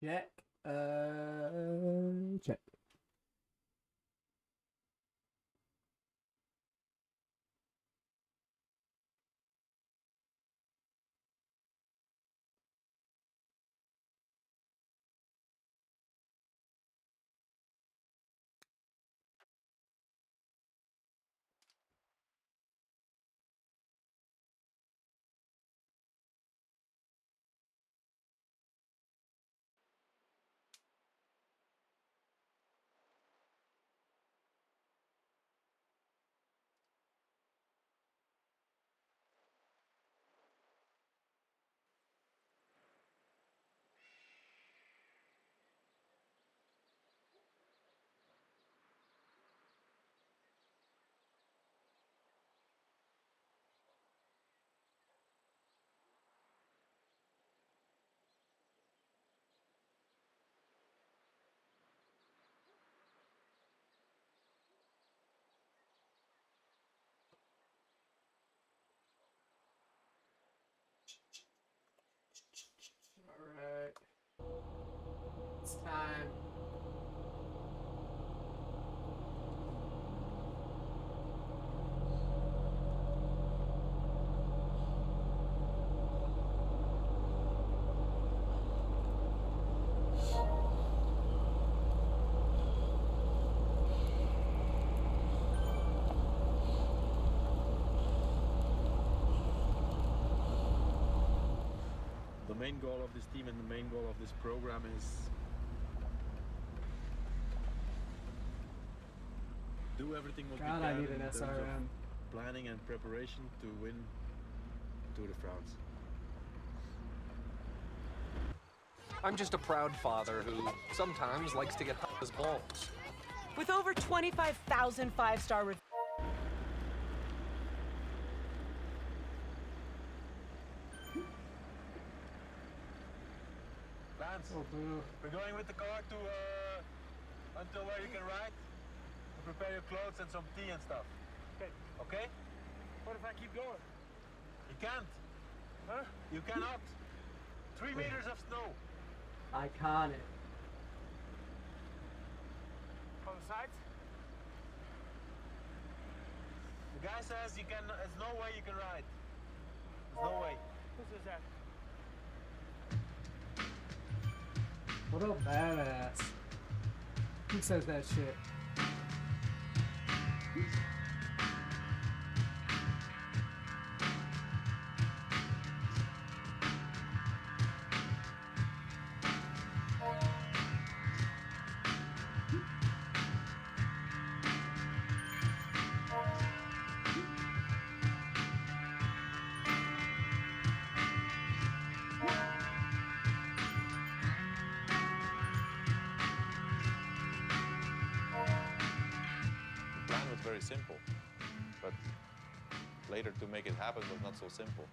Check. Check. Alright. It's time. The main goal of this team and the main goal of this program is do everything what God, we I can need in an terms SRM. of planning and preparation to win Tour de France. I'm just a proud father who sometimes likes to get his balls. With over 25,000 five-star reviews. Lance, Oh, boo. we're going with the car to until where you can ride to prepare your clothes and some tea and stuff. Okay. Okay? What if I keep going? You can't. Huh? You cannot. 3 meters of snow. Iconic. On the sides? The guy says you can. There's no way you can ride. There's no way. Who says that? What a badass. Who says that shit? The plan was very simple, but later to make it happen was not so simple.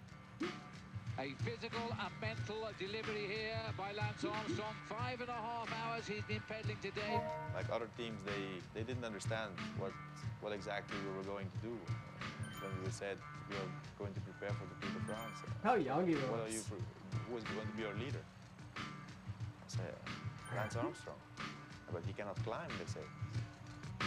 A physical and mental delivery here by Lance Armstrong. 5.5 hours he's been pedaling today. Like other teams, they didn't understand what exactly we were going to do. When we said we are going to prepare for the Tour de France. How young he What are you? looks. Who is going to be our leader? I said Lance Armstrong, but he cannot climb. They say.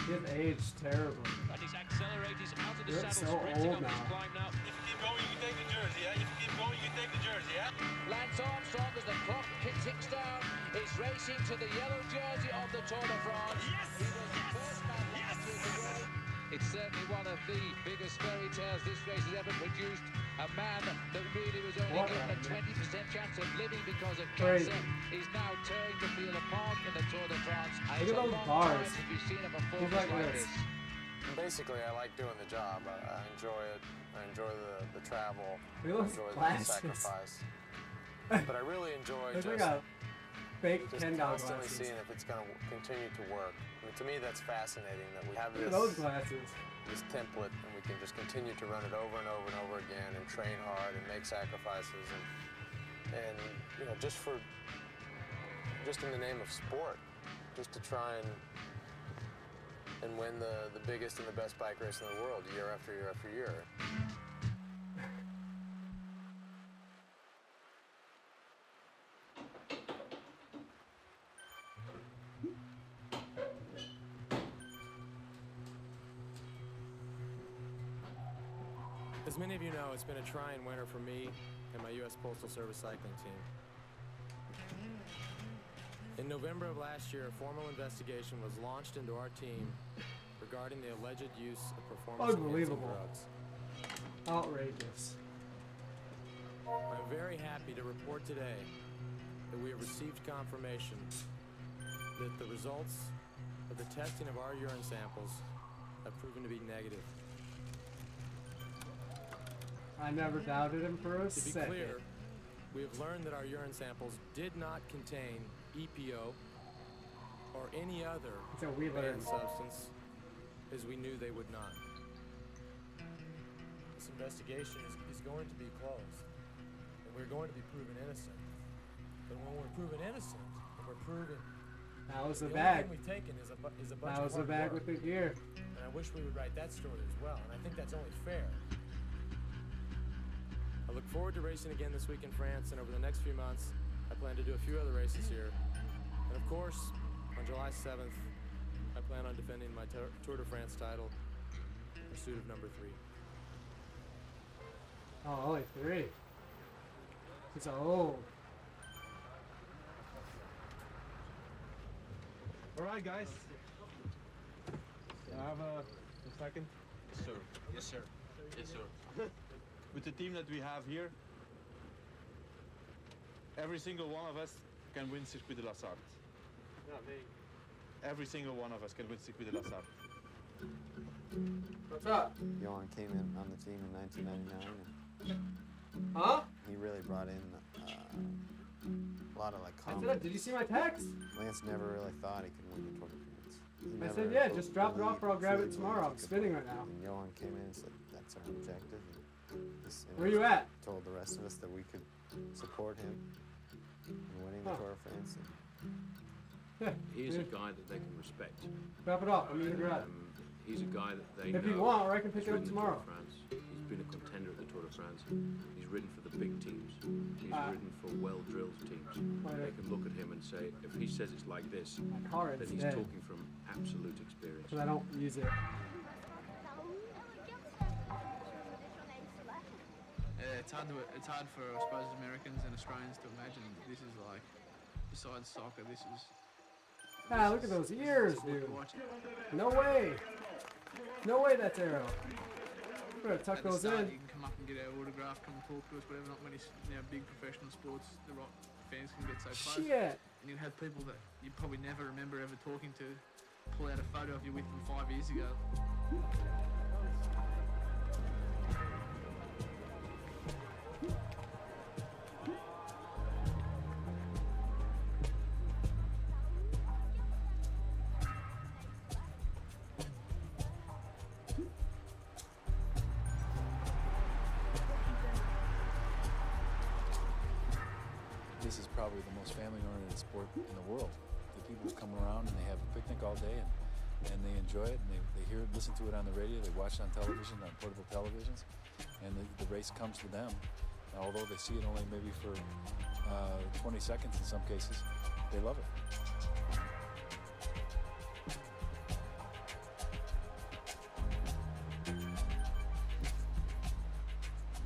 He's aged terribly. And he's accelerated, he's out of the You're saddle, so sprinting old up his now. climb now. If you keep going, you take the jersey. Yeah. If you keep going, you take the jersey. Yeah. Lance Armstrong, as the clock ticks down, is racing to the yellow jersey of the Tour de France. Yes! He was the first man last year to win. It's certainly one of the biggest fairy tales this race has ever produced. A man that really was only What given a a 20% chance of living because of Crazy. cancer is now tearing to feel a part in the Tour de France. And Look it's at a those long bars. time since we've seen a He's performance like like this. this. Basically, I like doing the job. I enjoy it. I enjoy the travel. Look at I those enjoy the glasses. sacrifice. But I really enjoy Looks just, like a fake just $10 constantly glasses. seeing if it's going to continue to work. I mean, to me, that's fascinating that we have Look at those this, glasses. this template and we can just continue to run it over and over and over again and train hard and make sacrifices and you know, just in the name of sport, just to try and win the biggest and the best bike race in the world year after year after year. As many of you know, it's been a trying winter for me and my U.S. Postal Service cycling team. In November of last year, a formal investigation was launched into our team regarding the alleged use of performance-enhancing Unbelievable. drugs. Outrageous. I'm very happy to report today that we have received confirmation that the results of the testing of our urine samples have proven to be negative. I never doubted him for a To be second. clear, we have learned that our urine samples did not contain EPO or any other So we learned. banned substance, as we knew they would not. This investigation is going to be closed, and we're going to be proven innocent. But when we're proven innocent, and we're proven That was the only bag. thing we've taken is a bunch That of was the hard bag work. with the gear. And I wish we would write that story as well, and I think that's only fair. I look forward to racing again this week in France, and over the next few months, I plan to do a few other races here. And of course, on July 7th, I plan on defending my Tour de France title in pursuit of number 3. Oh, only 3. He's old. All right, guys. I have a second. Yes, sir. Yes, sir. Yes, sir. With the team that we have here, every single one of us can win Circuit de la Sarthe. Every single one of us can win Circuit de la Sarthe. What's up? Johan came in on the team in 1999, and Huh? he really brought in a lot of like I said, confidence. did you see my text? Lance never really thought he could win the Tour de France. He I never said, yeah, just drop it off or I'll grab it truly tomorrow. I'm believed he could spinning win. right now. And Johan came in and said, that's our objective. And Where you at? Told the rest of us that we could support him in winning the Huh. Tour de France. Yeah. He's yeah. a guy that they can respect. Drop it off. I'm eating grab. He's a guy that they If know. you want, or I can pick has it up ridden the tomorrow. Tour de France. He's been a contender at the Tour de France. He's ridden for the big teams. He's ridden for well-drilled teams. They can look at him and say, if he says it's like this, My car then is he's dead talking from absolute experience. because I don't use it. It's hard for, I suppose, Americans and Australians to imagine this is like, besides soccer, this is. Ah, look at those ears, what dude. you're watching. No way. No way that's arrow. Better tuck At the those start, in. you can come up and get our autograph, come and talk to us, whatever. Not many big professional sports, the rock fans can get so close. Shit. And you have people that you probably never remember ever talking to pull out a photo of you with them 5 years ago. This is probably the most family-oriented sport in the world. The people come around and they have a picnic all day and they enjoy it and they hear it, listen to it on the radio, they watch it on television, on portable televisions, and the race comes to them. Now, although they see it only maybe for 20 seconds in some cases, they love it.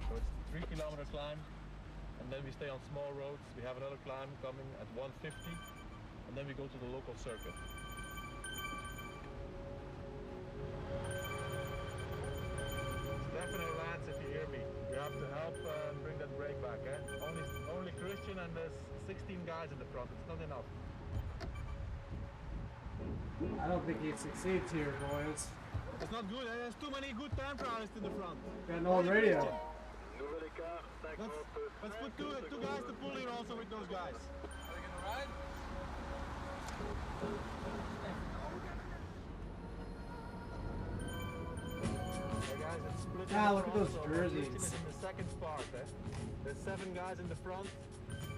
So it's a 3-kilometer climb, and then we stay on small roads. We have another climb coming at 150, and then we go to the local circuit. Stefano, Lance, if you hear me, you have to help bring that brake back. Only Christian and there's 16 guys in the front. It's not enough. I don't think he'd succeed here, boys. It's not good. There's too many good time trialists in the front. Got an old radio. Let's put two guys to pull in also with those guys. Are we gonna ride? Hey guys, it's split in Ah, the look at front, those so jerseys. Christian is in the second spot. There's 7 guys in the front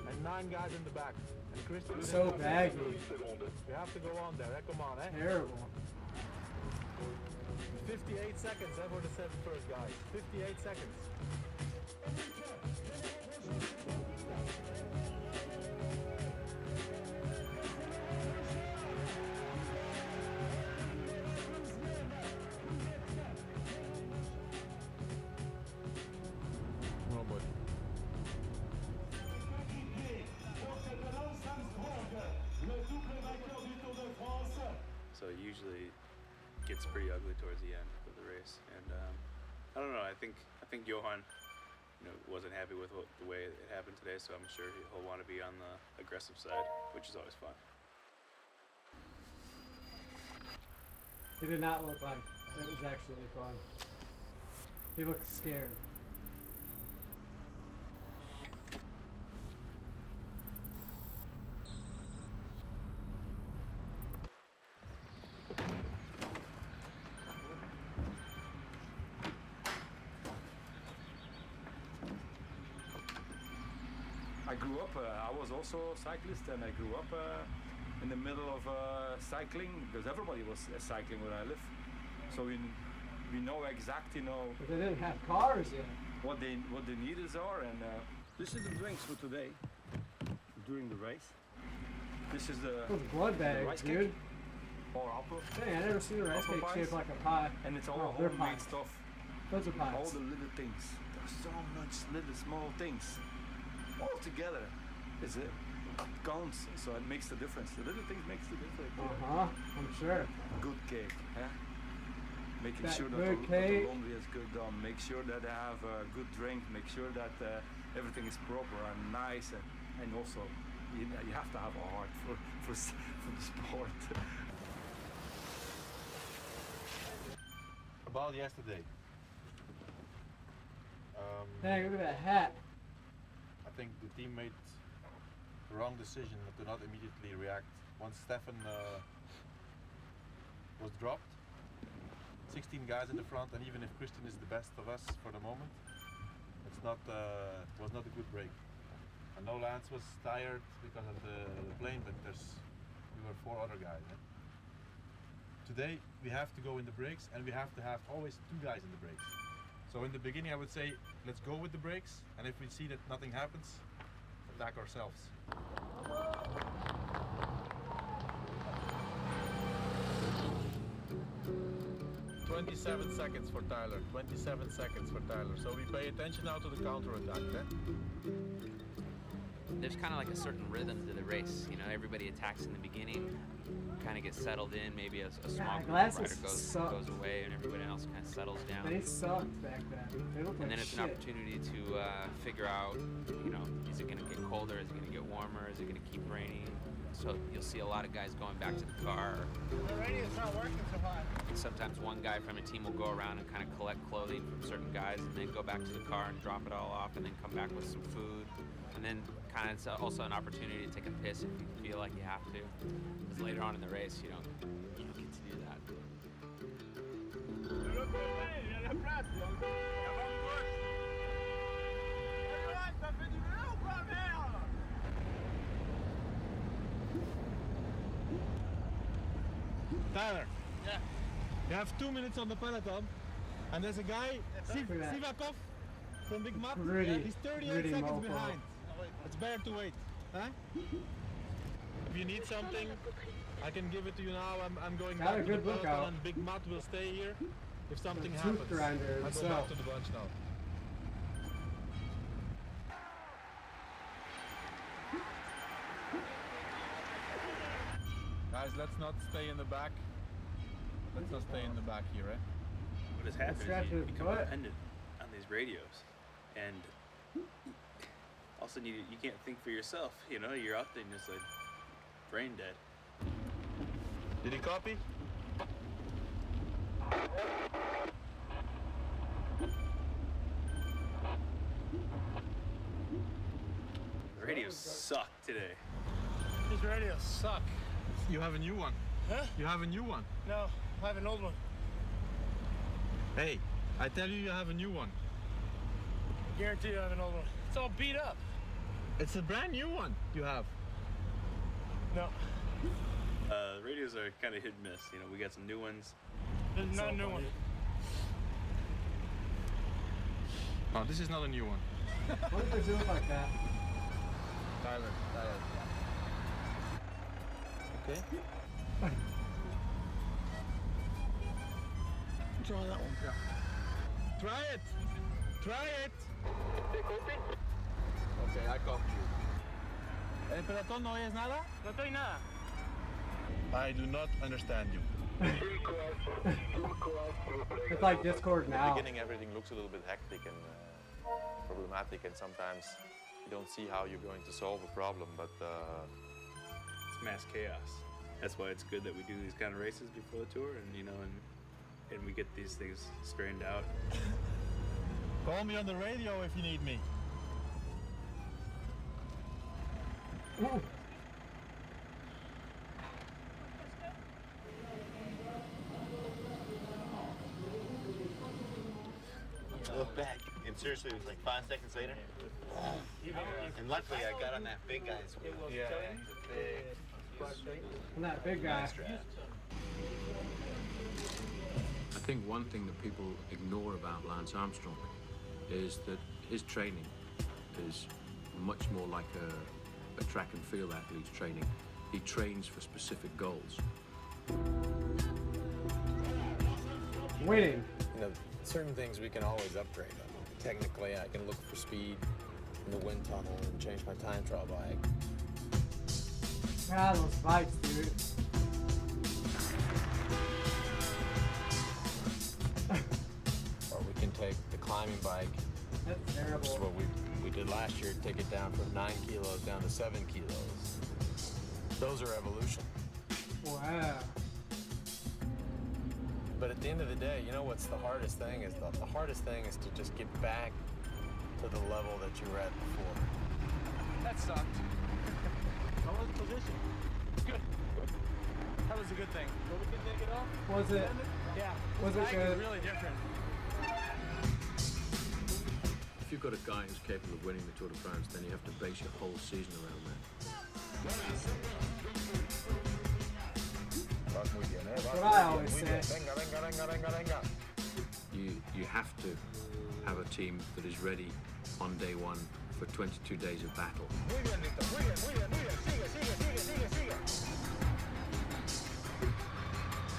and 9 guys in the back. And Christian is So in the baggy. We have to go on there. Come on, Terrible. 58 seconds for the 7 first guys. 58 seconds. usually gets pretty ugly towards the end of the race. And I don't know. I think Johan, wasn't happy with the way it happened today. So I'm sure he'll want to be on the aggressive side, which is always fun. It did not look like it was actually fun. He looked scared. I grew up, I was also a cyclist, and I grew up in the middle of cycling, because everybody was cycling where I live. So we know exactly, But they didn't have cars yet. What the needs are, and this is the drinks for today, during the race. This is the blood bags, rice dude. cake, or apple. Hey, I never seen a rice apple cake pies. shaped like a pie. And it's all they're homemade pies. stuff. Those are pies. All the little things. There's so much little small things. All together, it counts, so it makes the difference. The little things makes the difference. I'm sure. Good cake, huh? Making That sure that good the cake. laundry is good done. Make sure that they have a good drink. Make sure that everything is proper and nice, and also you have to have a heart for the sport. About yesterday. Hey, look at that hat. I think the team made the wrong decision to not immediately react. Once Stefan was dropped, 16 guys in the front, and even if Christian is the best of us for the moment, it was not a good break. I know Lance was tired because of the plane, but we were 4 other guys. Eh? Today we have to go in the breaks, and we have to have always 2 guys in the breaks. So in the beginning I would say, let's go with the breaks, and if we see that nothing happens, attack ourselves. 27 seconds for Tyler, 27 seconds for Tyler. So we pay attention now to the counter-attack. There's kind of like a certain rhythm to the race. Everybody attacks in the beginning, kind of gets settled in. Maybe a small group of rider goes away, and everybody else kind of settles down. They sucked back then. They looked And like then it's shit. an opportunity to figure out, is it going to get colder? Is it going to get warmer? Is it going to keep raining? So you'll see a lot of guys going back to the car. The radio's not working so hot. And sometimes one guy from a team will go around and kind of collect clothing from certain guys, and then go back to the car and drop it all off, and then come back with some food. And then kind of it's also an opportunity to take a piss if you feel like you have to. Because later on in the race, you don't get to do that. Tyler. Yeah. You have 2 minutes on the peloton, and there's a guy, Sivakov from Big Mat. He's 38 seconds behind. It's better to wait. Huh? If you need something, I can give it to you now. I'm going back to the peloton, and Big Mat will stay here. If something happens, I'll go back to the bunch now. Guys, let's not stay in the back. Let's not stay in the back here, eh? What has happened is you become dependent on these radios, and all of a sudden you can't think for yourself. You're out there and just like brain dead. Did he copy? The radios suck today. These radios suck. You have a new one. Huh? You have a new one. No, I have an old one. Hey, I tell you have a new one. I guarantee you I have an old one. It's all beat up. It's a brand new one you have. No. The radios are kind of hit and miss. We got some new ones. There's not a new one. Oh, this is not a new one. What if they do it like that? Tyler. Okay. Try that one, bro. Try it. Okay, I copy you. ¿El pelotón no oyes nada? No estoy nada. I do not understand you. It's like Discord In now. the beginning, everything looks a little bit hectic and problematic, and sometimes you don't see how you're going to solve a problem, but it's mass chaos. That's why it's good that we do these kind of races before the tour, and and we get these things straightened out. Call me on the radio if you need me. I look back, and seriously, it was like 5 seconds later. And luckily, I got on that big guy's wheel. Yeah, And that big guy. I think one thing that people ignore about Lance Armstrong is that his training is much more like a track and field athlete's training. He trains for specific goals. Winning. Certain things we can always upgrade them. Technically, I can look for speed in the wind tunnel and change my time trial bike. Ah, those bikes, dude. Or we can take the climbing bike. That's terrible. Which is what we did last year, take it down from 9 kilos down to 7 kilos. Those are evolution. Wow. But at the end of the day, you know what's the hardest thing is the hardest thing is to just get back to the level that you were at before. That sucked. How was the position? Good. That was a good thing. But we can take it off. Was it? Yeah. Was the it bike good? is really different. If you've got a guy who's capable of winning the Tour de France, then you have to base your whole season around that. That's what I always say. You have to have a team that is ready on day one for 22 days of battle.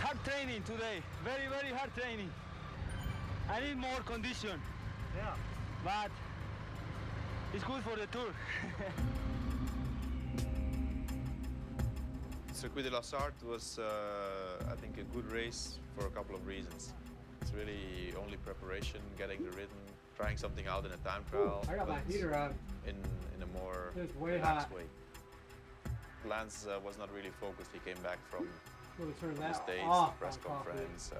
Hard training today. Very, very hard training. I need more condition. Yeah. But it's good for the tour. Circuit de la Sarthe was, I think, a good race for a couple of reasons. It's really only preparation, getting the rhythm, trying something out in a time trial. I got my heater on. In a more It's way relaxed hot. way. Lance was not really focused. He came back from We'll turn the that States, off press on coffee. conference,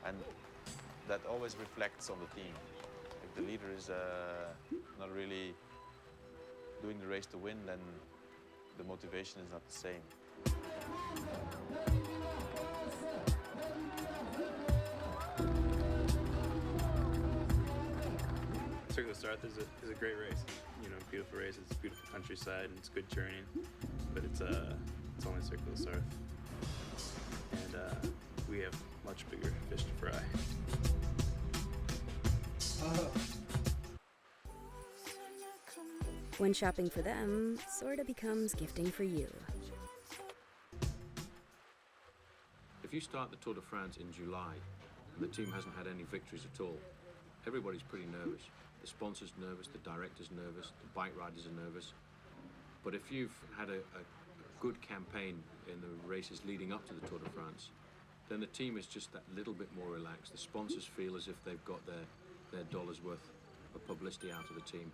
and that always reflects on the team. If the leader is not really doing the race to win, then the motivation is not the same. Circuit de la Sarthe is a great race. Beautiful race. It's beautiful countryside and it's good journeying. But it's only Circuit de la Sarthe, and we have much bigger fish to fry. When shopping for them sorta becomes gifting for you. If you start the Tour de France in July and the team hasn't had any victories at all, everybody's pretty nervous. The sponsor's nervous, the director's nervous, the bike riders are nervous. But if you've had a good campaign in the races leading up to the Tour de France, then the team is just that little bit more relaxed. The sponsors feel as if they've got their dollar's worth of publicity out of the team.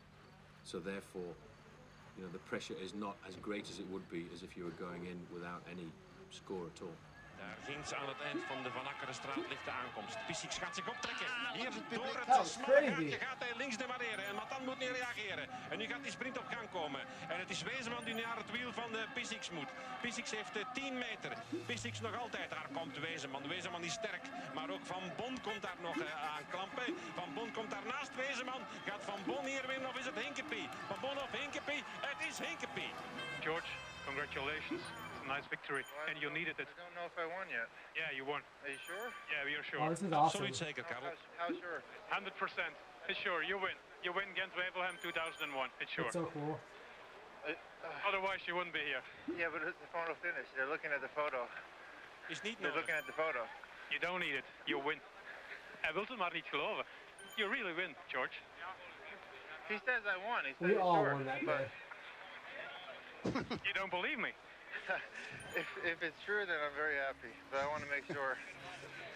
So therefore, the pressure is not as great as it would be as if you were going in without any score at all. Daar ginds aan het eind van de Van Akkerenstraat ligt de aankomst. Pissiks gaat zich optrekken. Hier door Dat het is smalle crazy. gaatje gaat hij links demareren. En Matan moet niet reageren. En nu gaat die sprint op gang komen. En het is Wezenman die naar het wiel van de Pissiks moet. Pissiks heeft 10 meter. Pissiks nog altijd. Daar komt Wezenman. Wezenman is sterk. Maar ook Van Bon komt daar nog aan klampen. Van Bon komt daar naast Wezenman. Gaat Van Bon hier winnen of is het Hinkepie? Van Bon of Hinkepie? Het is Hinkepie. George, congratulations. It's a nice victory. And you needed it. I don't know if I won yet. Yeah, you won. Are you sure? Yeah, we are sure. Oh, this is awesome. Absoluut zeker, Karel. How sure? 100%. It's sure. You win. You win Gent-Wevelgem 2001. It's sure. It's so cool. Otherwise, you wouldn't be here. Yeah, but it's the photo finish. They're looking at the photo. Is niet They're nodig. looking at the photo. You don't need it. You win. Hij wil het maar niet geloven. You really win, George. He says I won. He says We all sure. won that day. You don't believe me? if it's true, then I'm very happy. But I want to make sure.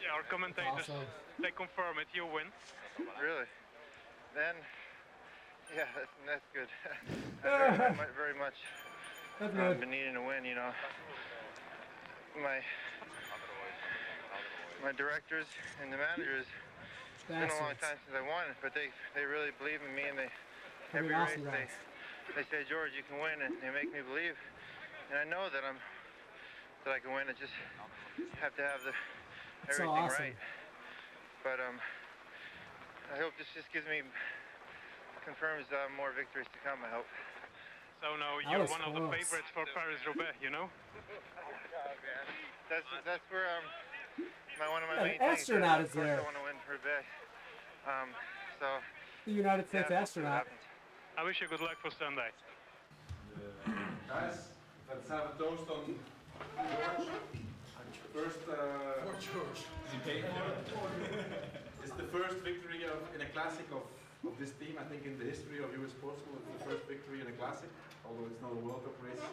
Yeah, our commentators, they confirm it. You win. Really? Then, yeah, that's good. I very much been needing to win. You know, my directors and the managers. It's been a long time since I won, but they really believe in me, and every race they say, George, you can win, and they make me believe. And I know that I can win. I just have to have everything right. But I hope this just confirms more victories to come. I hope. So now you're one of the favorites for Paris-Roubaix, you know? That's where one of my main astronaut things. Is there. I want to win Roubaix. So. The United States astronaut. I wish you good luck for Sunday. Guys, let's have a toast on George. First, for George. Is he paid for it? It's the first victory in a classic of this team, I think, in the history of US Sports School. It's the first victory in a classic, although it's not a World Cup race.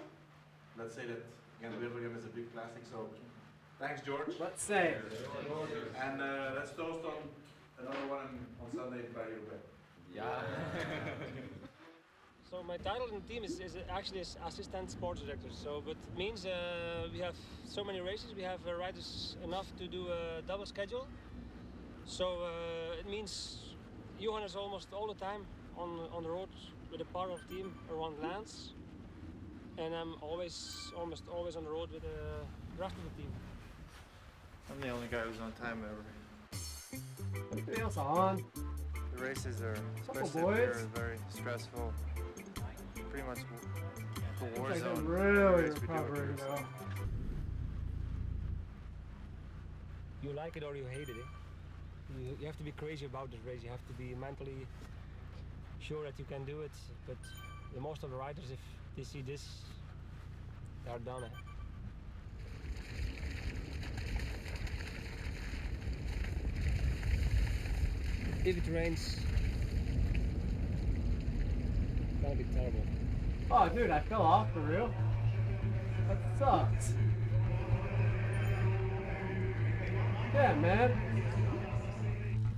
Let's say that Gent-Wevelgem is a big classic, so thanks, George. Let's say. And let's toast on another one on Sunday in Paris-Roubaix. Yeah. So my title in the team is actually assistant sports director. So, but it means we have so many races. We have riders enough to do a double schedule. So it means Johan is almost all the time on the road with a part of the team around Lance, and I'm almost always on the road with the rest of the team. I'm the only guy who's on time ever. Everybody else on. The races are, Couple especially up boys. here, are very stressful. Pretty much the war zone. Really race we do up recovering here, though. You like it or you hate it. You have to be crazy about this race. You have to be mentally sure that you can do it. But the most of the riders, if they see this, they are done. If it rains, it's gonna be terrible. Oh, dude, I fell off for real. That sucks. Yeah, man.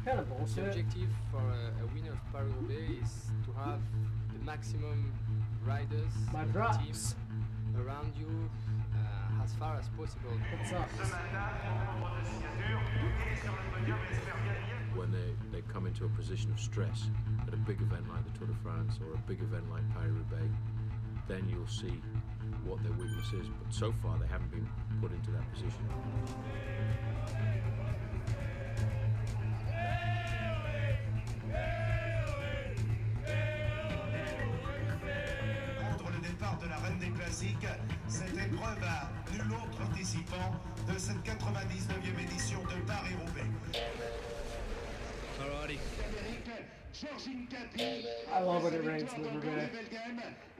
Kind of bullshit. The objective for a winner of Paris-Roubaix is to have the maximum riders My of drops. the team around you as far as possible. That sucks. When they come into a position of stress at a big event like the Tour de France or a big event like Paris-Roubaix, then you'll see what their weakness is. But so far, they haven't been put into that position. Contre le départ de la Reine des Classiques, cette épreuve a nul autre participant de cette 99e édition de Paris-Roubaix. Alrighty. I love when it rains in Roubaix.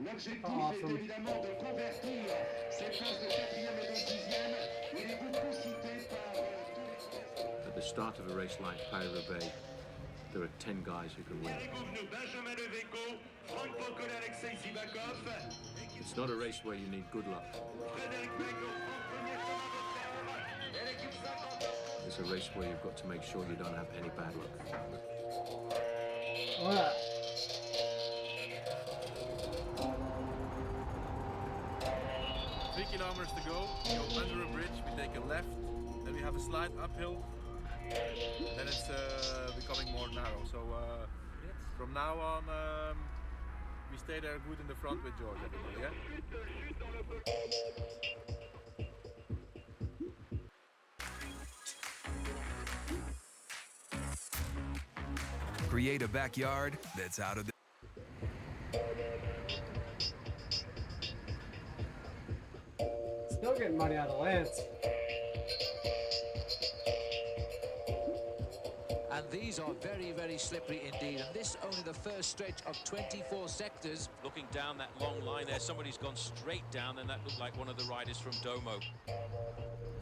L'objectif Awesome. est évidemment de convertir ces places de 4e et de 6e. Il est beaucoup cité par At the start of a race like Paris-Roubaix, there are 10 guys who can win. Benjamin Leveco, Franck Pocol, Alexei Sivakov. It's not a race where you need good luck. It's a race where you've got to make sure you don't have any bad luck. What? 3 kilometers to go. We go under a bridge. We take a left. Then we have a slight uphill. Then it's becoming more narrow. So from now on, we stay there good in the front with George. Everybody, yeah? Create a backyard that's out of the... Still getting money out of Lance. And these are very, very slippery indeed. And this only the first stretch of 24 sectors. Looking down that long line there, somebody's gone straight down, and that looked like one of the riders from Domo.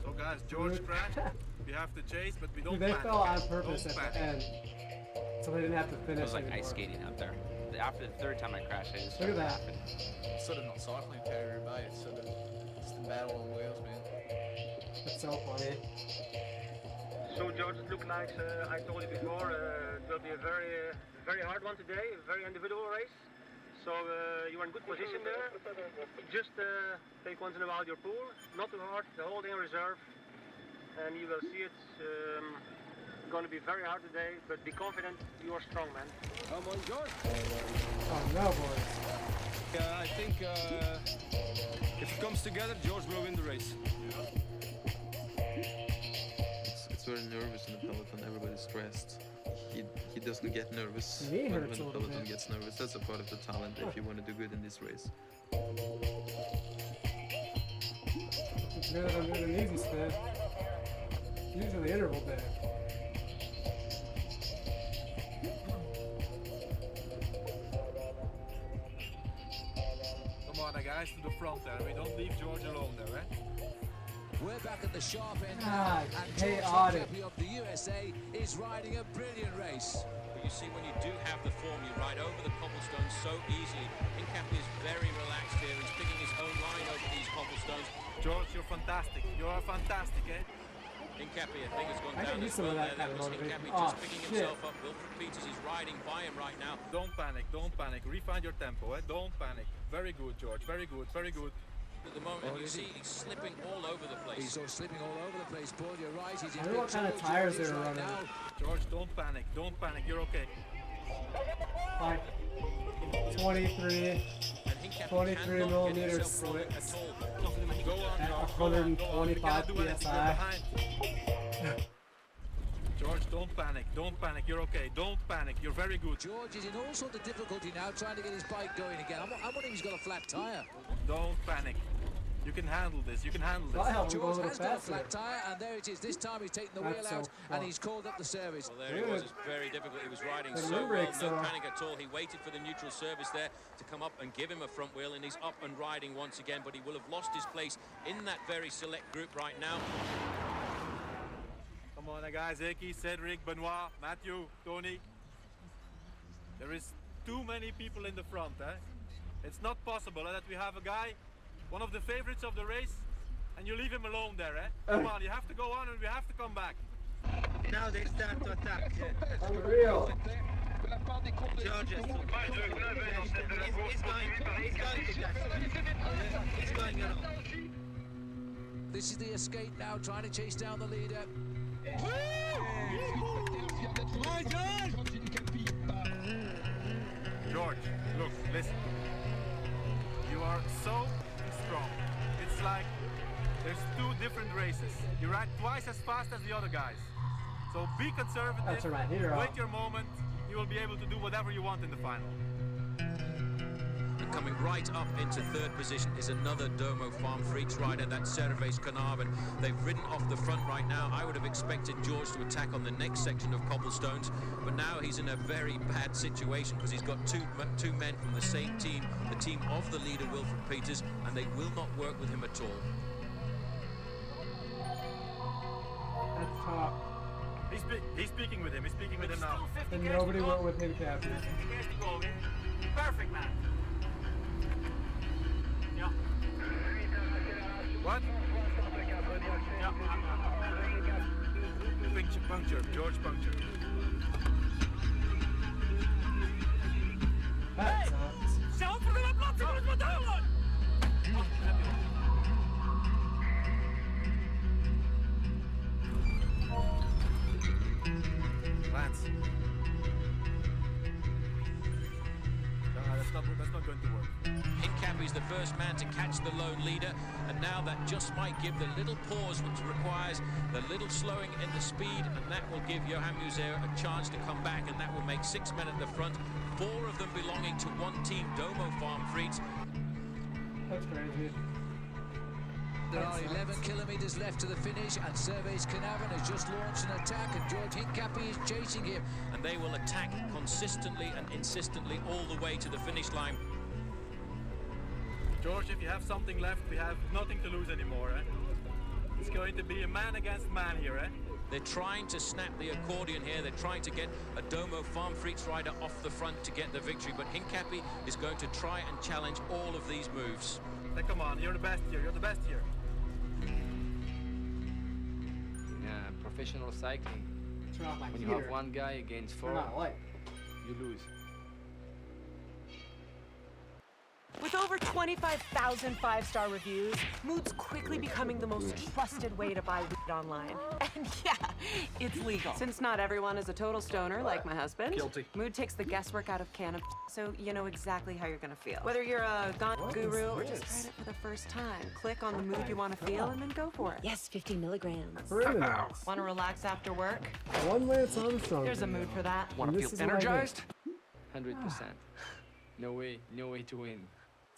So guys, George crashed. We have to chase, but we don't Dude, they panic. fell on purpose Don't at the panic. end. So they didn't have to finish It was like anymore. ice skating out there. After the third time I crashed, I just Look at started that. laughing. It's sort of not cycling Paris-Roubaix, it's sort of just a battle on wheels, man. That's so funny. So George, it looked like I told you before, it will be a very hard one today, a very individual race. So you are in good position there. Just take once in a while your pull, not too hard, the whole thing in reserve, and you will see it's going to be very hard today. But be confident, you are strong, man. Come on, George. Oh no, boys. I think if it comes together, George will win the race. It's very nervous in the peloton. Everybody's stressed. He doesn't get nervous Me when hurts the a little peloton bit. gets nervous. That's a part of the talent if you want to do good in this race. It's good I'm doing an easy spin. Usually interval bag. Come on, guys, to the front there. We don't leave George alone there, eh? We're back at the sharp end Ah, now, and George chaotic. Hincapie of the USA is riding a brilliant race. But you see, when you do have the form, you ride over the cobblestones so easily. Hincapie is very relaxed here. He's picking his own line over these cobblestones. George, you're fantastic. You're fantastic, eh? Hincapie, I think, has gone I down can as use some well of that there. kind That of was motivation. Hincapie Oh, just picking shit. himself up. Wilfred Peters is riding by him right now. Don't panic, don't panic. Refine your tempo, eh? Don't panic. Very good, George. Very good, very good. At the moment, you see he's slipping all over the place. He's slipping all over the place, Paul. You're right. He's in I wonder what big kind of trouble, tires George they were is right running. now. George, don't panic. Don't panic. You're okay. Like 23 millimeter slicks Go on, at George. Go on, go on. You 125 cannot do anything. You're psi. behind. George, don't panic. Don't panic. You're okay. Don't panic. You're very good. George is in all sorts of difficulty now, trying to get his bike going again. I'm wondering if he's got a flat tyre. Don't panic. You can handle this. You can handle That this. helped him go a George little has got a faster. flat tyre, and there it is. This time he's taken the wheel That's so out, fun. and he's called up the service. Well, there he was. It's very difficult. He was riding The so rim well. brakes No are- panic at all. He waited for the neutral service there to come up and give him a front wheel, and he's up and riding once again. But he will have lost his place in that very select group right now. Come on, guys. Eki, Cedric, Benoit, Matthew, Tony. There is too many people in the front, eh? It's not possible that we have a guy, one of the favorites of the race, and you leave him alone there, eh? Come on, you have to go on and we have to come back. Now they start to attack. Unreal. George is he's going along. This is the escape now, trying to chase down the leader. George, look, listen. You are so strong. It's like there's two different races. You ride twice as fast as the other guys. So be conservative, That's right, hero. wait your moment, you will be able to do whatever you want in the final. And coming right up into third position is another Domo Farm Freaks rider, that's Cervez Carnarvon. They've ridden off the front right now. I would have expected George to attack on the next section of cobblestones, but now he's in a very bad situation because he's got two men from the same team, the team of the leader Wilfred Peters, and they will not work with him at all. That's top. He's speaking with him. He's speaking with him now. And nobody went with him, Captain. Perfect, man. Yeah. What? Puncture. George puncture. That sucks. Zelf voor de plaats voor het model! Lance. That's not going to work. Hincapie's the first man to catch the lone leader, and now that just might give the little pause which requires the little slowing in the speed, and that will give Johan Museeuw a chance to come back, and that will make 6 men at the front, 4 of them belonging to one team, Domo Farm Freaks. That's crazy. There are 11 kilometres left to the finish, and Cervez Carnarvon has just launched an attack, and George Hincapie is chasing him. And they will attack consistently and insistently all the way to the finish line. George, if you have something left, we have nothing to lose anymore, eh? It's going to be a man against man here, eh? They're trying to snap the accordion here. They're trying to get a Domo Farm Freaks rider off the front to get the victory, but Hincapie is going to try and challenge all of these moves. Hey, come on, you're the best here, you're the best here. professional cycling. Turn off my When you heater. have one guy against four, Turn on a light. you lose. With over 25,000 five-star reviews, Mood's quickly becoming the most trusted way to buy weed online. And yeah, it's legal. Since not everyone is a total stoner like my husband, Guilty. Mood takes the guesswork out of cannabis, so you know exactly how you're gonna feel. Whether you're a gun guru or just tried it for the first time, click on the mood you want to feel and then go for it. Yes, 50 milligrams. Criminals. Want to relax after work? One Lance Armstrong. There's a mood for that. Want to feel energized? 100%. No way to win.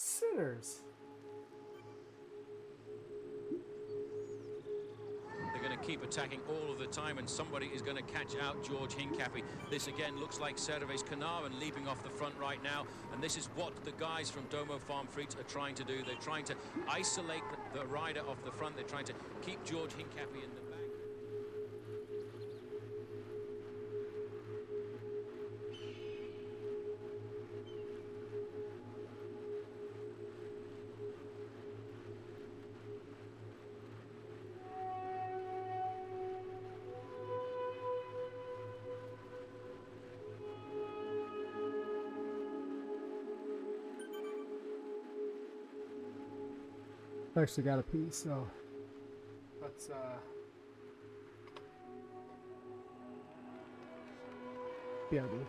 Sinners. They're going to keep attacking all of the time, and somebody is going to catch out George Hincapie. This again looks like Cervez Carnarvon leaping off the front right now, and this is what the guys from Domo Farm Freaks are trying to do. They're trying to isolate the rider off the front. They're trying to keep George Hincapie in the back. I actually got a piece, so let's BRB.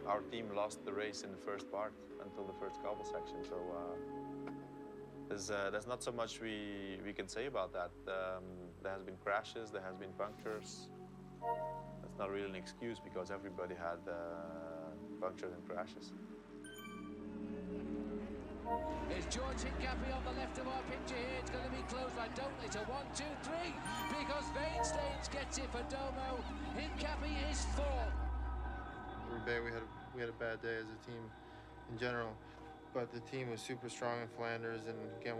Our team lost the race in the first part until the first cobble section, so there's not so much we can say about that. There has been crashes, there has been punctures. That's not really an excuse because everybody had punctures and crashes. It's George Hincapie on the left of our picture here. It's going to be close. I don't. It's a 1, 2, 3 because Vainstains gets it for Domo. Hincapie is 4. Roubaix, we had a bad day as a team in general, but the team was super strong in Flanders, and again,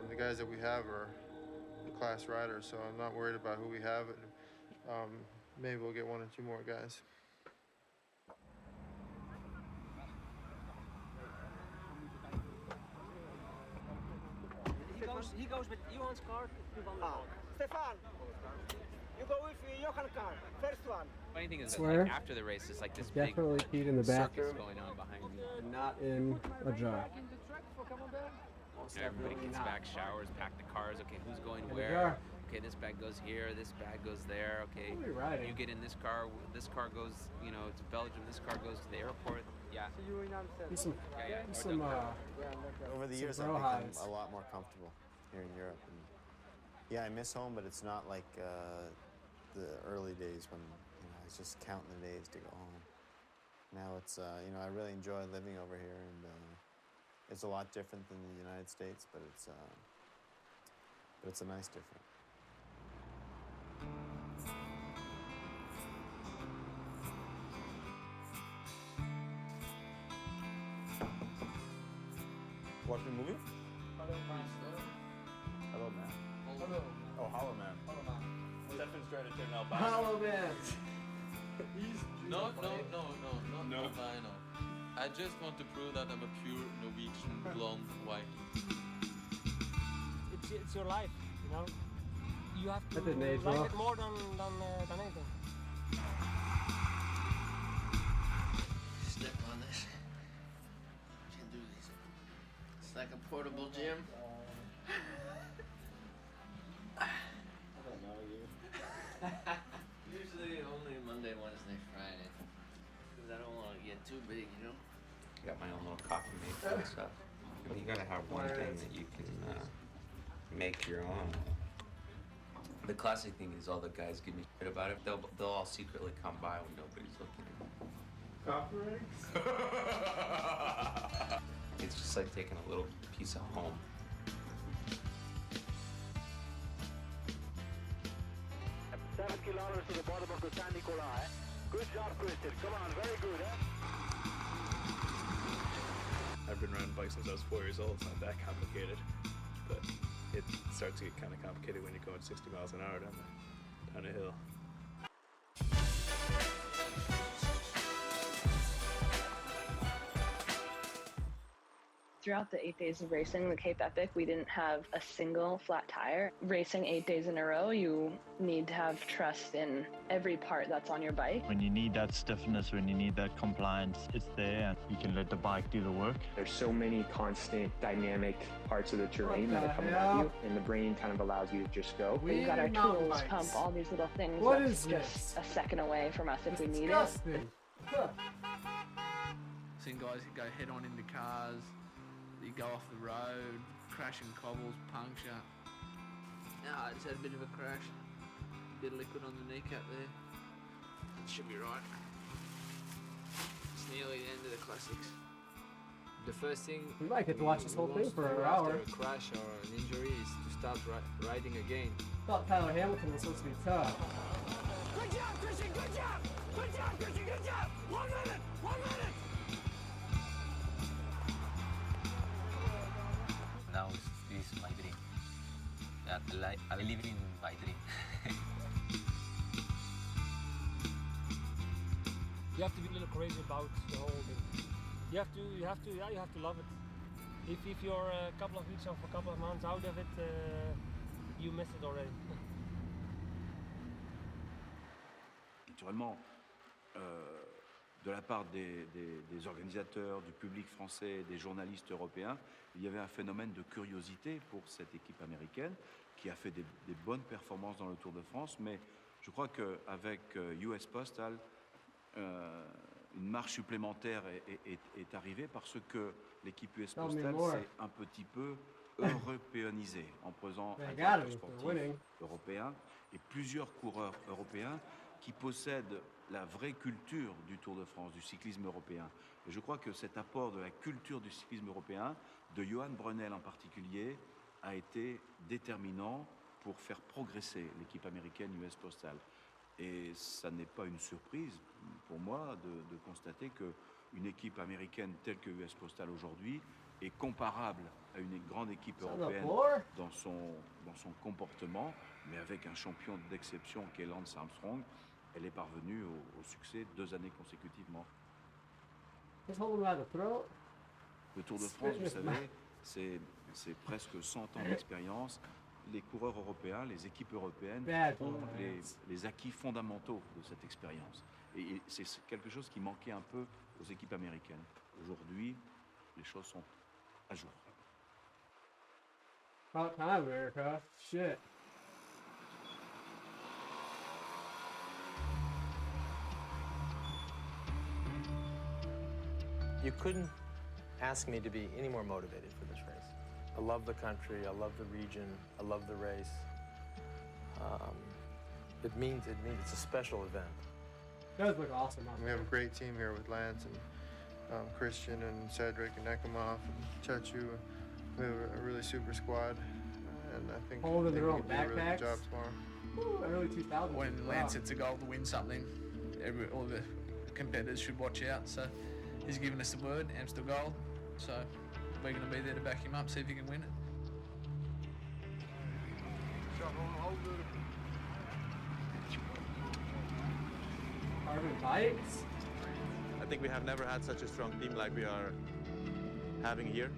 the guys that we have are the class riders, so I'm not worried about who we have. Maybe we'll get 1 or 2 more guys. He goes with Johan's car to Van der Valk. Stefan, you go with Johan's car, first one. Funny thing is that Swear? like, after the race, it's like this Definitely big peed in the circus bathroom. going on behind you. Not in a jar. Everybody gets back, showers, pack the cars. Okay, who's going In the where? jar. Okay, this bag goes here, this bag goes there. Okay, What are we riding? you get in this car goes, you know, to Belgium. This car goes to the airport. Yeah. There's some, Yeah. there's some Over the some years, I've bro become hides. a lot more comfortable here in Europe. And yeah, I miss home, but it's not like the early days when I was just counting the days to go home. Now it's I really enjoy living over here, and it's a lot different than the United States, but it's a nice difference. Watch the movie? Hello, man. Oh, Hollow Man. Stefan's trying to turn albino. Hollow Man. No, albino. I just want to prove that I'm a pure Norwegian blonde white. It's your life, you know. You have to That didn't age like well. it more than anything. Step on this. Can do this. It's like a portable gym. I don't know you. Usually only Monday, Wednesday, Friday. Because I don't want to get too big, you know? Got my own little coffee maker and stuff. I mean, you gotta have one thing that you can make your own. The classic thing is all the guys give me shit about it. They'll all secretly come by when nobody's looking. It's just like taking a little piece of home. $7 kilometers to the bottom of the San Nicolai. Good job, Christian. Come on, very good, I've been riding bikes since I was 4 years old. It's not that complicated, but it starts to get kind of complicated when you're going 60 miles an hour down a hill. throughout the 8 days of racing, the Cape Epic, we didn't have a single flat tire. Racing 8 days in a row, you need to have trust in every part that's on your bike. When you need that stiffness, when you need that compliance, it's there and you can let the bike do the work. There's so many constant dynamic parts of the terrain that are coming at you, and the brain kind of allows you to just go. We've got our tools, pump, all these little things What that's is just a second away from us if we need it. Disgusting. Huh. Seen guys go head on into cars, you go off the road, crash in cobbles, puncture. I just had a bit of a crash. Bit of liquid on the kneecap there. It should be right. It's nearly the end of the classics. The first thing We might get to watch this whole we thing want for to do an hour. after a crash or an injury is to start riding again. I thought Tyler Hamilton was supposed to be tough. Good job, Christian, good job! Good job, Christian, good job! 1 minute! 1 minute! Now this is my dream. I live in my dream. You have to be a little crazy about the whole thing. You have to love it. If you're a couple of weeks or a couple of months out of it, you miss it already. Naturellement, de la part des organisateurs, du public français, des journalistes européens, il y avait un phénomène de curiosité pour cette équipe américaine qui a fait des bonnes performances dans le Tour de France, mais je crois qu'avec US Postal, une marche supplémentaire est arrivée parce que l'équipe US Postal s'est un petit peu européanisée en posant un directeur sportif européen et plusieurs coureurs européens qui possèdent la vraie culture du Tour de France, du cyclisme européen. Et je crois que cet apport de la culture du cyclisme européen, de Johan Brunel en particulier, a été déterminant pour faire progresser l'équipe américaine US Postal. Et ça n'est pas une surprise pour moi de constater qu'une équipe américaine telle que US Postal aujourd'hui est comparable à une grande équipe européenne dans son comportement, mais avec un champion d'exception qu'est Lance Armstrong, elle est parvenue au succès 2 années consécutivement. Le Tour de France, vous savez, c'est presque 100 ans d'expérience. Les coureurs européens, les équipes européennes ont les acquis fondamentaux de cette expérience. Et c'est quelque chose qui manquait un peu aux équipes américaines. Aujourd'hui, les choses sont à jour. About time, America. Shit. You couldn't ask me to be any more motivated for this race. I love the country, I love the region, I love the race. It means it's a special event. It does look awesome. We have a great team here with Lance and Christian and Cedric and Nekimov and Chechu. We have a really super squad, and I think holding their we own can do a really backpacks. good job tomorrow. Early 2000s. When Lance hits a goal to win something, all the competitors should watch out. So he's given us the word, Amstel Gold. So we're going to be there to back him up, see if he can win it. Carbon bikes? I think we have never had such a strong team like we are having here.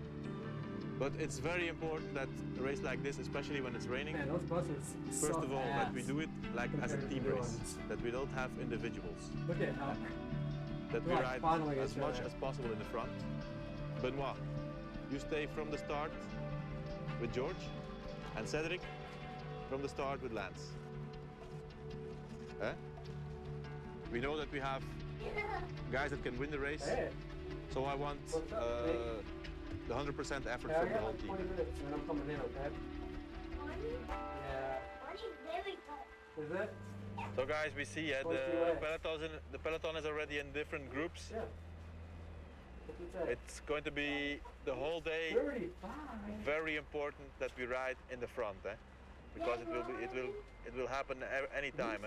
But it's very important that a race like this, especially when it's raining, Man, those buses first suck of all, ass that we do it like as a compared to team the race, ones. that we don't have individuals. Look at how That we Right, ride finally as it's much right. as possible in the front. Benoit, you stay from the start with George, and Cedric from the start with Lance. Eh? We know that we have guys that can win the race, so I want the 100% effort from the whole team. 20 minutes and I'm coming in, okay? Yeah. Is it? So guys, we see the peloton is already in different groups. Yeah. It's going to be the whole day 35. very important that we ride in the front, because it will happen any time.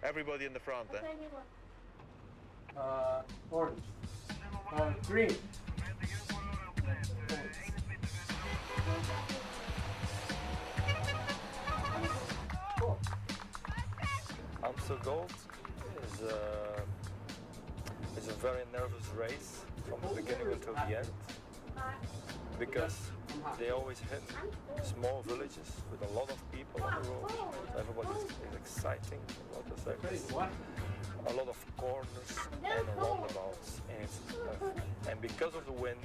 Everybody in the front. Orange. Green. Amstel Gold is a very nervous race from the beginning until the end. because they always hit small villages with a lot of people on the road. Everybody is exciting, a lot of service, a lot of corners and roundabouts, and stuff. And because of the wind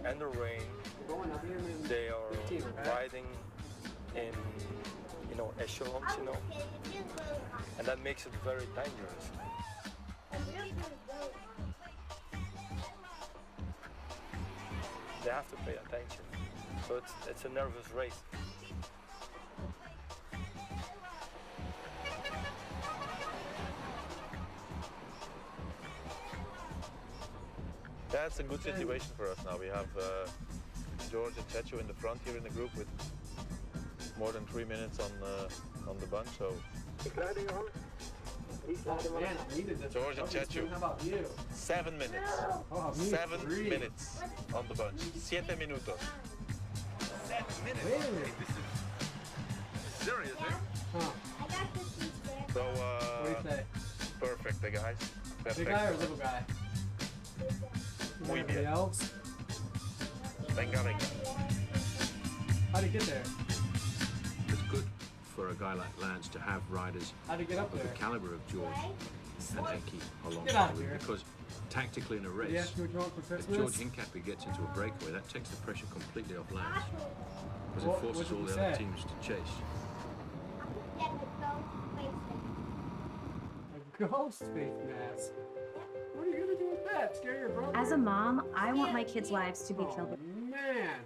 and the rain, they are riding in, echelons, and that makes it very dangerous. They have to pay attention. So it's a nervous race. That's a good situation for us now. We have George and Chechu in the front here in the group with more than 3 minutes on the bunch. So George and Chechu. How about you? 7 minutes. 7 minutes on the bunch. 7 minutos. 7 minutes? Really? This is serious, eh? Huh. So, What do you say? perfect, the guys. Big guy or little guy? Muy Anybody bien. else? Venga, venga. How'd he get there? It's good for a guy like Lance to have riders How'd he get up of there? the caliber of George and Enki Get out alongside of him, here. because tactically in a Did race, he ask you what you want for if Christmas? George Hincapie gets into a breakaway, that takes the pressure completely off Lance, because it What forces did all he the other say? teams to chase. A ghost face mask. What are you gonna do with that? Scare your brother? As a mom, I want my kids' lives to be filled with. Man.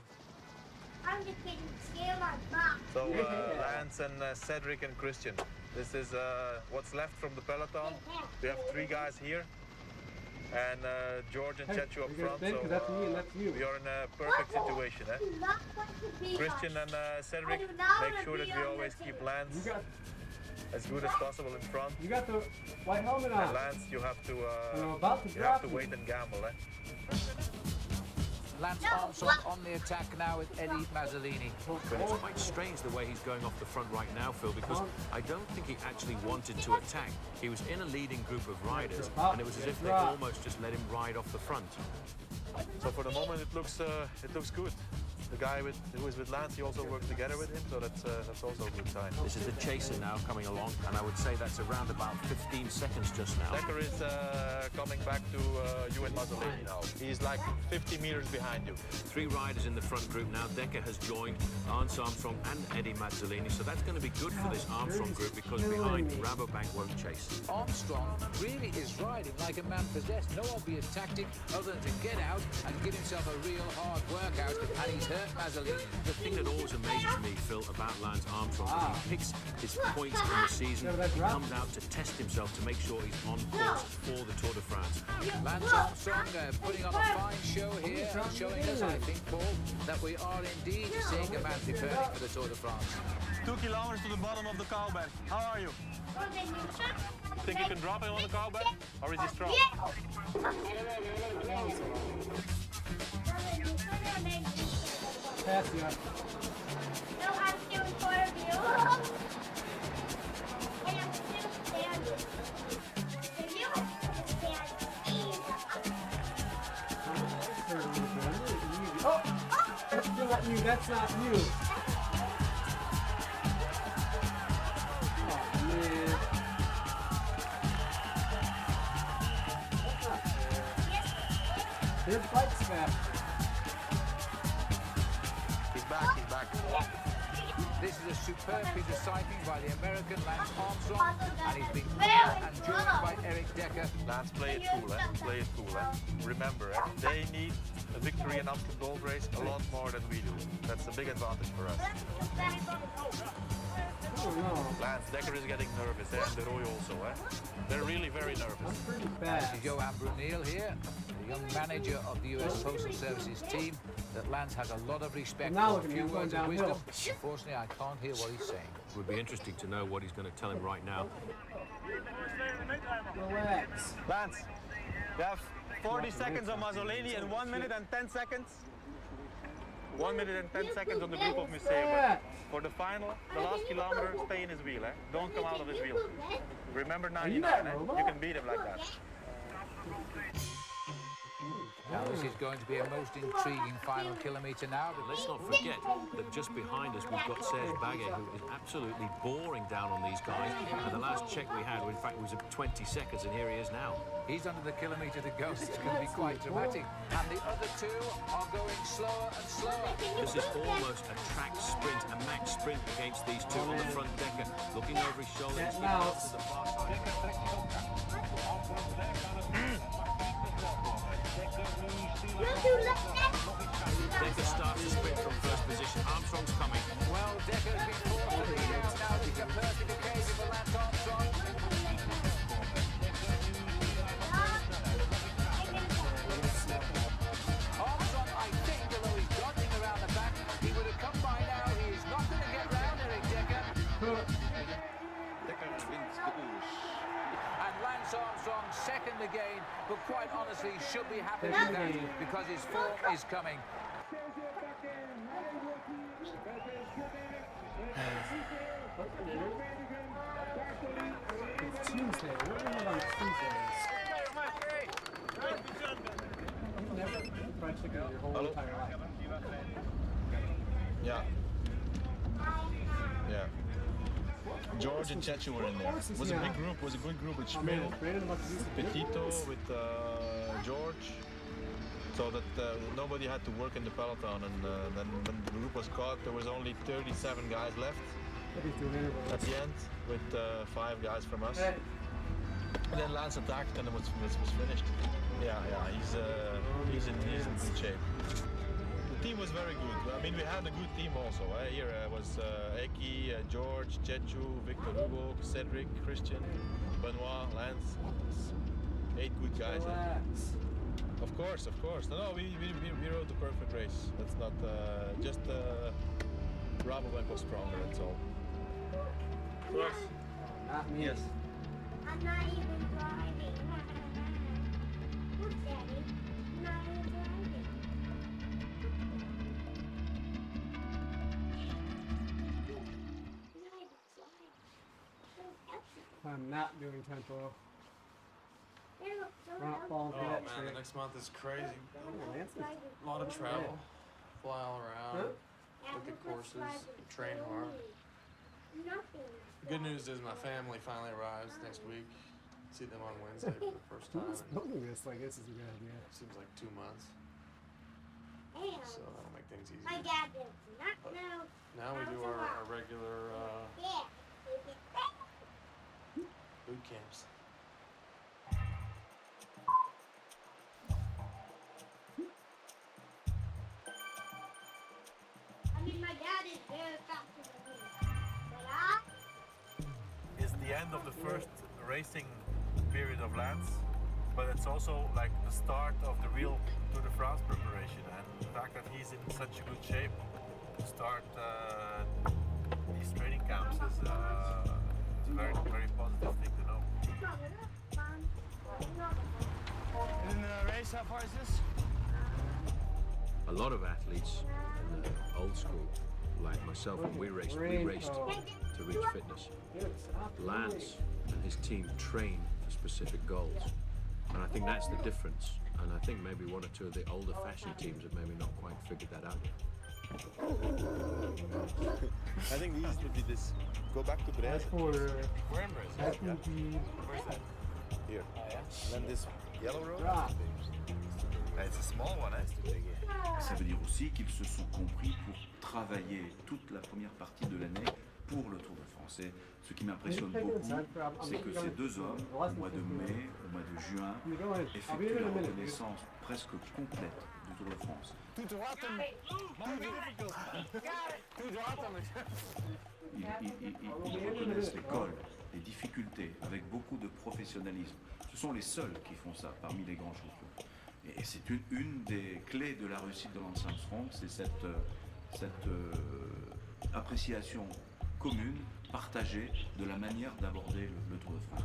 I'm just getting scared my mom. So Lance and Cedric and Christian. This is what's left from the peloton. We have 3 guys here, and George and Hey, Chechu up you're gonna front. think, So 'cause that's me and that's you. we are in a perfect situation, eh? Christian and Cedric, make sure that we always keep Lance as good as possible in front. You got the white helmet And on. Lance, you have to I'm about to you have drop to you. wait and gamble, eh? Lance Armstrong on the attack now with Eddie Mazzolini. But it's quite strange the way he's going off the front right now, Phil, because I don't think he actually wanted to attack. He was in a leading group of riders, and it was as if they almost just let him ride off the front. So for the moment, it looks good. The guy who is with Lance, he also worked together with him, so that's also a good sign. This is the chaser now coming along, and I would say that's around about 15 seconds just now. Decker is coming back to you and Mazzolini now. He's like 50 meters behind you. 3 riders in the front group now. Decker has joined Lance Armstrong and Eddie Mazzolini, so that's going to be good for this Armstrong group, because behind Rabobank won't chase. Armstrong really is riding like a man possessed. No obvious tactic other than to get out and give himself a real hard workout, and he's hurt Mazzolini. The thing that always amazes me, Phil, about Lance Armstrong is he picks his points in the season. He comes out to test himself to make sure he's on course for the Tour de France. Lance Armstrong putting on a fine show here, and showing us, I think, Paul, that we are indeed seeing a man preparing for the Tour de France. 2 kilometers to the bottom of the Kouwberg. How are you? Think you can drop him on the Kouwberg, or is he strong? Pass you. No, I'm still in front of you. And I'm still standing. And you are standing. Oh! That's still not you. That's not you. Oh, man. That's not fair. Their bike's faster. He's back. This is a superb piece of cycling by the American Lance Armstrong, and he's been followed and joined by Eric Decker. Lance, play it cool, eh? Play it cool, eh? Remember, eh? They need a victory in Amsterdam Gold Race a lot more than we do. That's a big advantage for us. Oh, no. Lance, Decker is getting nervous, eh? And De Rooij also, eh? They're really very nervous. This is Johan Brunel here, the young manager of the US Postal Services team that Lance has a lot of respect Now for. look A at few him going words of wisdom. downhill. Unfortunately, I can't hear what he's saying. It would be interesting to know what he's going to tell him right now. Relax. Lance, you have 40 seconds on Mazzolini and 1 minute and 10 seconds. 1 minute and 10 seconds on the group of Museum. But for the final, the last kilometer, stay in his wheel, eh? Don't come out of his wheel. Remember 99, eh? You can beat him like that. Now this is going to be a most intriguing final kilometre now. But let's not forget that just behind us we've got Serge Baguet, who is absolutely boring down on these guys. And the last check we had, in fact, was at 20 seconds, and here he is now. He's under the kilometre to go. It's going to be quite dramatic. And the other two are going slower and slower. This is almost a track sprint, a max sprint against these two on the front decker. Looking over his shoulder, he's looking off to the far side. Decker starts the sprint from first position. Armstrong's coming. Well, Decker's been forced to lead out now. It's a perfect occasion for Lance Armstrong. Armstrong, I think, although he's dodging around the back, he would have come by now. He is not going to get round Eric Decker. And Lance Armstrong second again, but quite honestly should be happy with that because his form is coming. It's Tuesday. What do you know about Tuesdays? You've never fried chicken your whole entire life. Yeah. Yeah. George and Chechu were in there. It was a big group, it was a good group with Schmidt, Petito, with George, so that nobody had to work in the peloton. And then when the group was caught, there was only 37 guys left at the end, with 5 guys from us. And then Lance attacked and it was finished. Yeah, he's in good shape. The team was very good. I mean, we had a good team also. Here was Eki, George, Chechu, Victor Hugo, Cedric, Christian, Benoit, Lance. 8 good guys. Of course. No, we rode the perfect race. That's not just Rabobank was stronger, that's all. Of course. Not me. Yes. I'm not even driving. Look, Daddy. I'm not even driving. I'm not doing tempo. They look so We're not falling for that Man, trick. the next month is crazy. Oh, Lance is- A lot of travel. Fly all around. Huh? Look at courses. Train hard. Nothing. The good news is my family finally arrives next week. See them on Wednesday for the first time. Who's building this? Like, this is a good idea. Seems like 2 months. And So that'll make things easier. my dad does not know. Now we do our regular Yeah. boot camps. I mean, my dad is very faster than me. But Is the end of the first racing period of Lance, but it's also like the start of the real Tour de France preparation, and the fact that he's in such a good shape to start these training camps is a very, very positive thing to know. And the race, how far is this? A lot of athletes in the old school, like myself, when we raced to reach fitness. Lance and his team train for specific goals. And I think that's the difference. And I think maybe one or two of the older fashion teams have maybe not quite figured that out yet. I think the easiest would be this. Go back to Brest. We're in Brest. Yeah. Where's that? Here. And then this yellow road. It's a small one, Ça veut dire aussi qu'ils se sont compris pour travailler toute la première partie de l'année pour le Tour de France. Et ce qui m'impressionne beaucoup, c'est que ces deux hommes, au mois de mai, au mois de juin, effectuent la reconnaissance presque complète du Tour de France. Ils reconnaissent les cols, les difficultés, avec beaucoup de professionnalisme. Ce sont les seuls qui font ça parmi les grands champions. Et c'est une des clés de la réussite de Lance Armstrong, c'est cette appréciation commune, partagée de la manière d'aborder le Tour de France.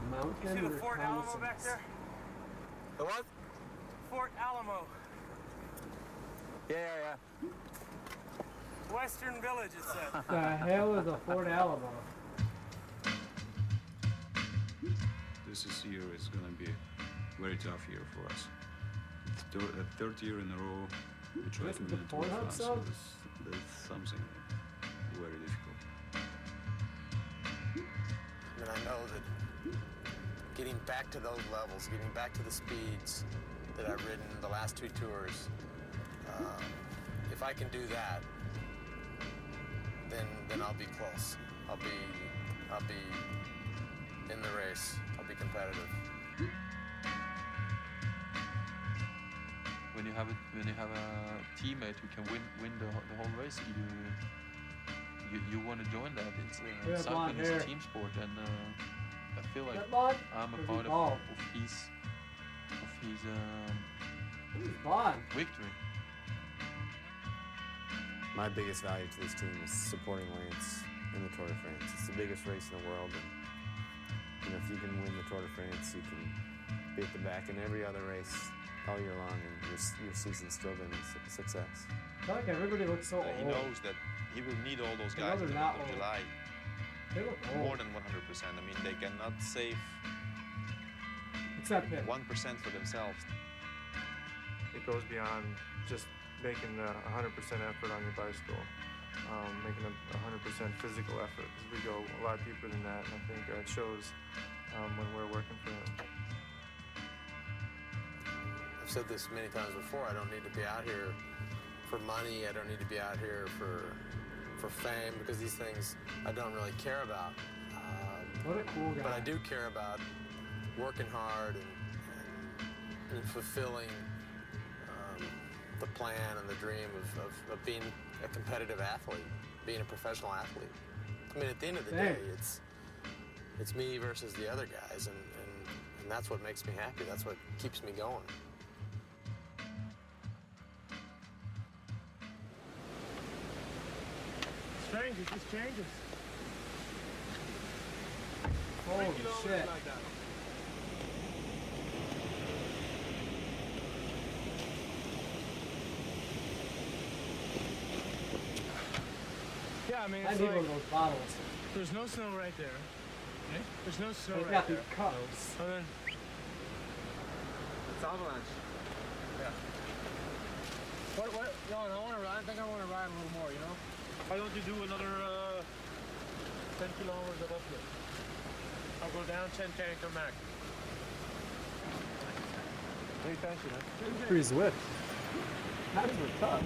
Mountain You see the Fort Alamo reconnaissance. back there? The what? Fort Alamo. Yeah. Western Village, it said. The hell is a Fort Alamo? This year is going to be a very tough year for us. It's the third year in a row we try to win the Tour de France, so that's something very difficult. I mean, I know that getting back to those levels, getting back to the speeds that I've ridden the last two tours, if I can do that, then I'll be close. I'll be in the race. I'll be competitive. When you have a teammate who can win the whole race, you want to join that. It's cycling is a team sport, and I feel like I'm a part of his victory. My biggest value to this team is supporting Lance in the Tour de France. It's the biggest race in the world, and you know, if you can win the Tour de France, you can be at the back in every other race all year long, and your season's still been a success. I feel like everybody looks so old. He knows that he will need all those guys in the month of July. They look More old. than 100%. I mean, they cannot save Except him. 1% for themselves. It goes beyond just making the 100% effort on your bicycle, making a 100% physical effort. We go a lot deeper than that, and I think it shows when we're working for him. I've said this many times before, I don't need to be out here for money, I don't need to be out here for fame, because these things I don't really care about. What a cool guy. But I do care about working hard and fulfilling the plan and the dream of being a competitive athlete, being a professional athlete. I mean, at the end of the day, it's me versus the other guys, and that's what makes me happy. That's what keeps me going. Changes, just changes. Holy shit. Like that. Yeah, I mean, I it's need like, one of those bottles. there's no snow right there. Eh? There's no snow They've right got there. these cups. And then It's avalanche. Yeah. What? No, I want to ride. I think I want to ride a little more, you know? Why don't you do another 10 kilometers of uplift? I'll go down 10K and come back. Pay attention, huh? Pretty swift. Times were tough.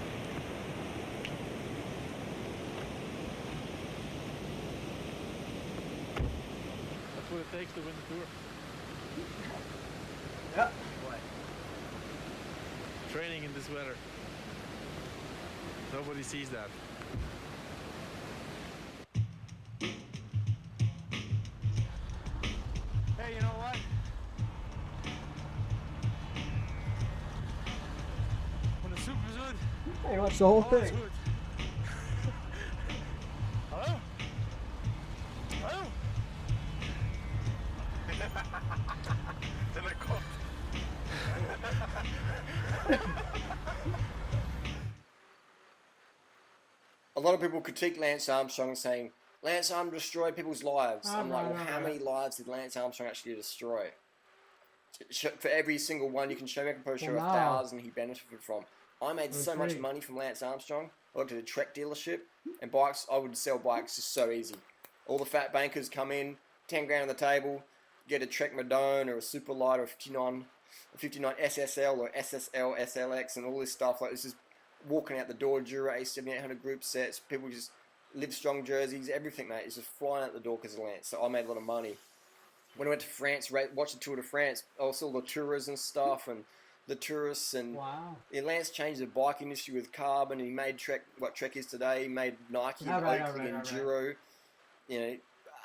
That's what it takes to win the tour. Yeah. Training in this weather. Nobody sees that. Hey, you know what? When the soup is good, Hey, watch the whole all is thing. good. Hello? Hello? Then I caught. A lot of people critique Lance Armstrong saying, Lance Armstrong destroyed people's lives. I'm like, well, how many lives did Lance Armstrong actually destroy? For every single one, you can show me a composer show 1,000 he benefited from. I made so much money from Lance Armstrong. I worked at a Trek dealership, and bikes, I would sell bikes just so easy. All the fat bankers come in, 10 grand on the table, get a Trek Madone or a Superlight or a 59 SSL or SSL, SLX, and all this stuff. Like, this is walking out the door, Dura A7800 group sets, people just Live Strong jerseys, everything, mate, is just flying out the door because of Lance. So I made a lot of money. When I went to France, watched the Tour de France, I saw the tourists and stuff, and the tourists, and Lance changed the bike industry with carbon, and he made Trek what Trek is today. He made Nike and Oakley and Giro, you know,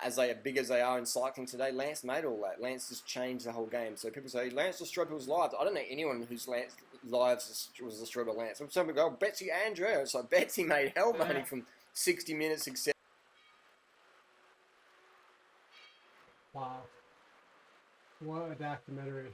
as they are big as they are in cycling today. Lance made all that. Lance just changed the whole game. So people say Lance destroyed people's lives. I don't know anyone whose lives was destroyed by Lance. Some people go, Betsy Andrew. It's like Betsy made hell money from 60 minutes, etc. Wow. What a documentary.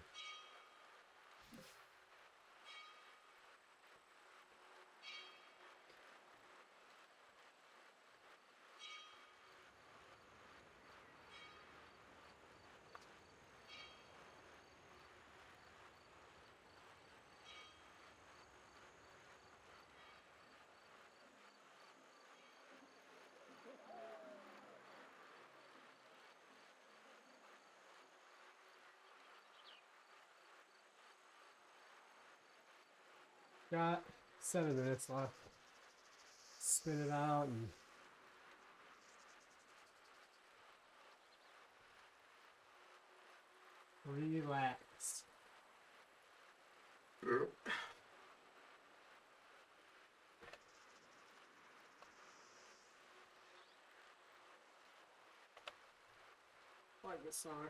got 7 minutes left. Spin it out and relax. I like this song.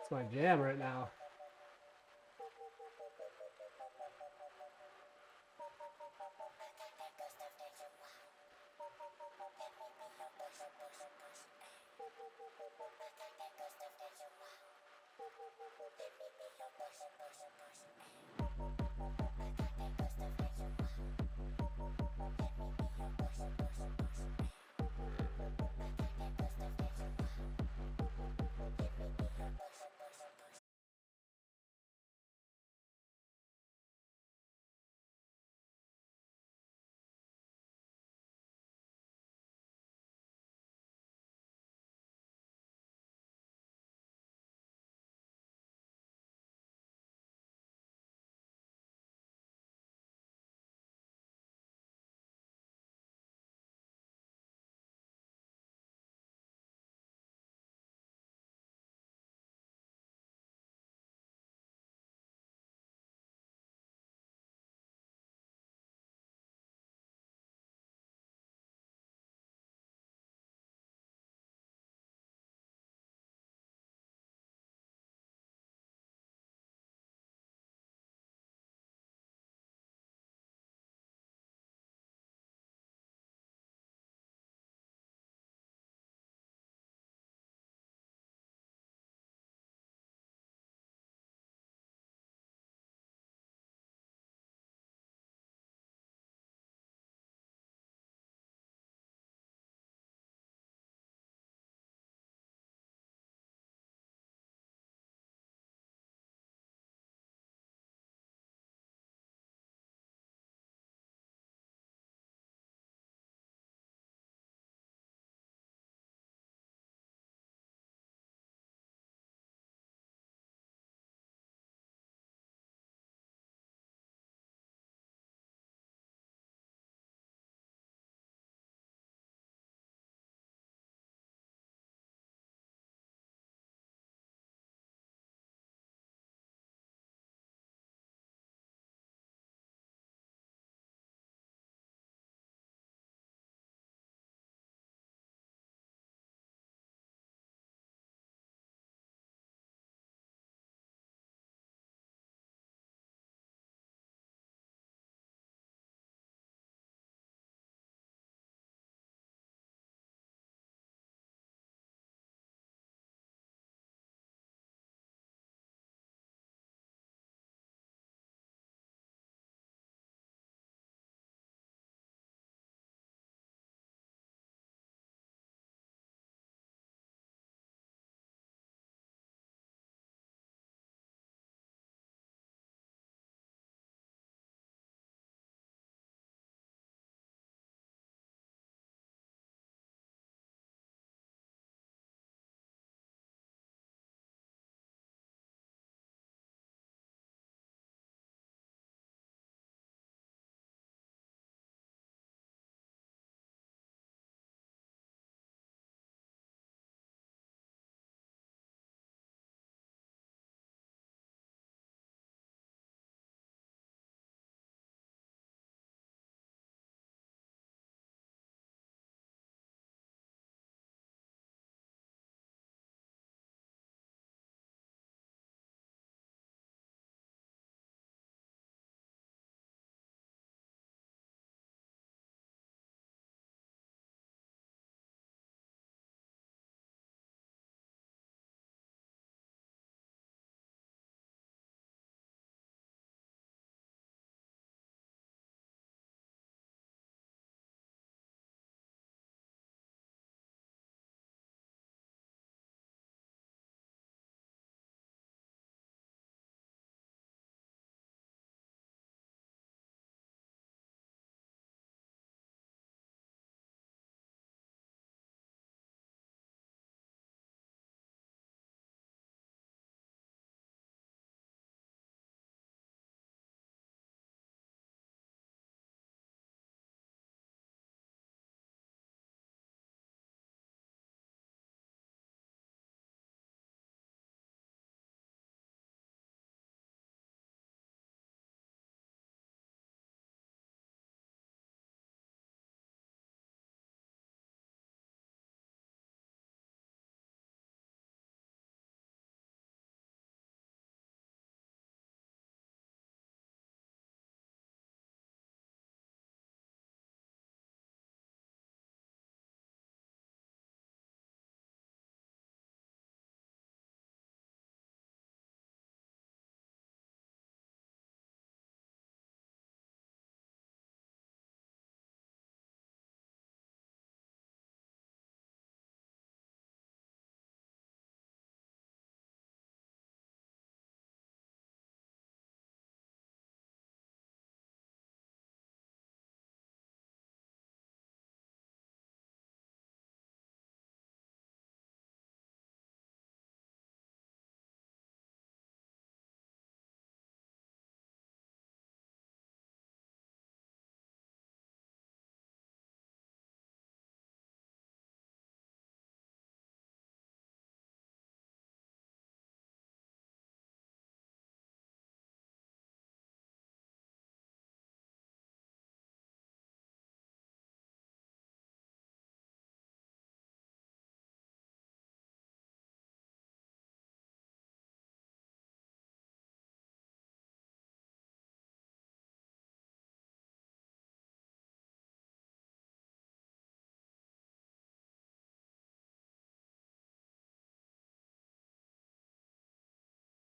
It's my jam right now.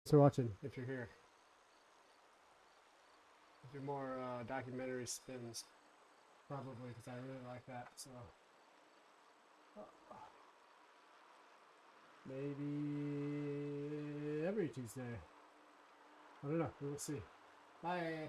Thanks for watching, if you're here. Do more documentary spins, probably, because I really like that. So maybe every Tuesday. I don't know. We'll see. Bye.